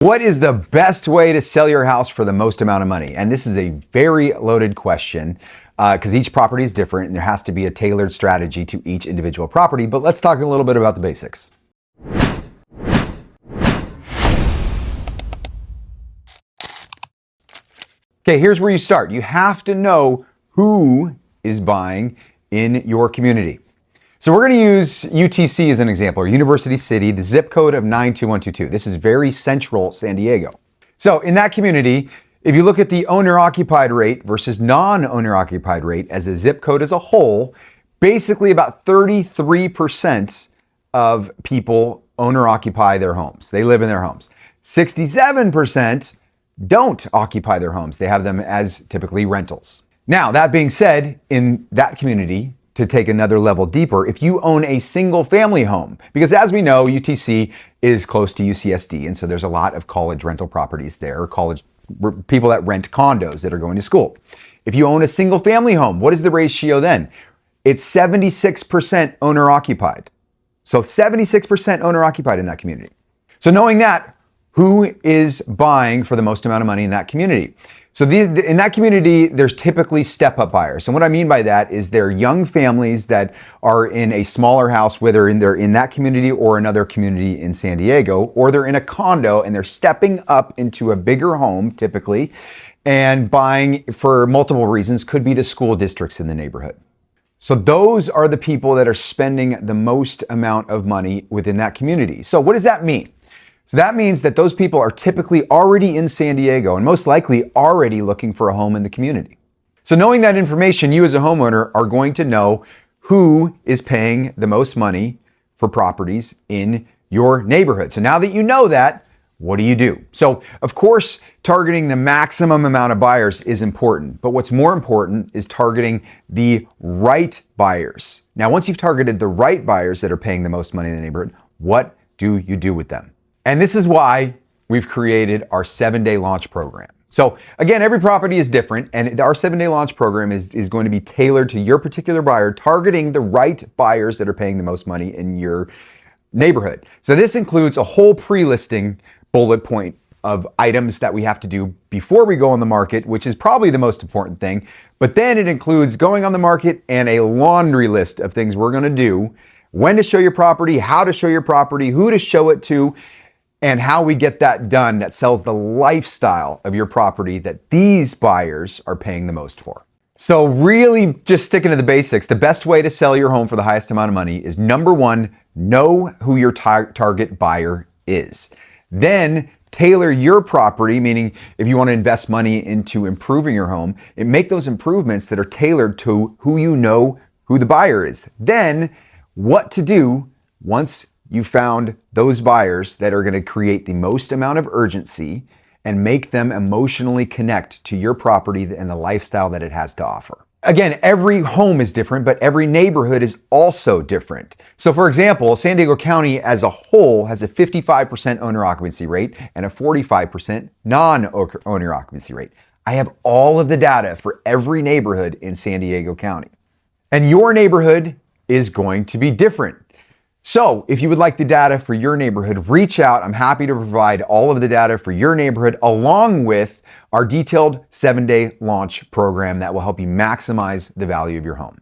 What is the best way to sell your house for the most amount of money? And this is a very loaded question because each property is different and there has to be a tailored strategy to each individual property. But let's talk a little bit about the basics. Okay, here's where you start. You have to know who is buying in your community. So we're going to use UTC as an example, or University City, the zip code of 92122. This is very central San Diego. So in that community, if you look at the owner-occupied rate versus non-owner-occupied rate as a zip code as a whole, basically about 33% of people owner-occupy their homes. They live in their homes. 67% don't occupy their homes. They have them as typically rentals. Now, that being said, in that community, to take another level deeper, if you own a single family home, because as we know, UTC is close to UCSD, and so there's a lot of college rental properties there, college people that rent condos that are going to school. If you own a single family home, what is the ratio then? It's 76% owner occupied. So 76% owner occupied in that community. So knowing that, who is buying for the most amount of money in that community? So in that community, there's typically step-up buyers. And what I mean by that is they're young families that are in a smaller house, whether they're in that community or another community in San Diego, or they're in a condo and they're stepping up into a bigger home typically and buying for multiple reasons, could be the school districts in the neighborhood. So those are the people that are spending the most amount of money within that community. So what does that mean? So that means that those people are typically already in San Diego and most likely already looking for a home in the community. So knowing that information, you as a homeowner are going to know who is paying the most money for properties in your neighborhood. So now that you know that, what do you do? So of course, targeting the maximum amount of buyers is important, but what's more important is targeting the right buyers. Now, once you've targeted the right buyers that are paying the most money in the neighborhood, what do you do with them? And this is why we've created our 7-day launch program. So again, every property is different, and our 7-day launch program is going to be tailored to your particular buyer, targeting the right buyers that are paying the most money in your neighborhood. So this includes a whole pre-listing bullet point of items that we have to do before we go on the market, which is probably the most important thing. But then it includes going on the market and a laundry list of things we're going to do, when to show your property, how to show your property, who to show it to, and how we get that done that sells the lifestyle of your property that these buyers are paying the most for. So really just sticking to the basics, the best way to sell your home for the highest amount of money is number one, know who your target buyer is. Then tailor your property, meaning if you want to invest money into improving your home, and make those improvements that are tailored to who you know who the buyer is. Then what to do once you found those buyers that are going to create the most amount of urgency and make them emotionally connect to your property and the lifestyle that it has to offer. Again, every home is different, but every neighborhood is also different. So for example, San Diego County as a whole has a 55% owner occupancy rate and a 45% non-owner occupancy rate. I have all of the data for every neighborhood in San Diego County. And your neighborhood is going to be different. So if you would like the data for your neighborhood, reach out. I'm happy to provide all of the data for your neighborhood along with our detailed 7-day launch program that will help you maximize the value of your home.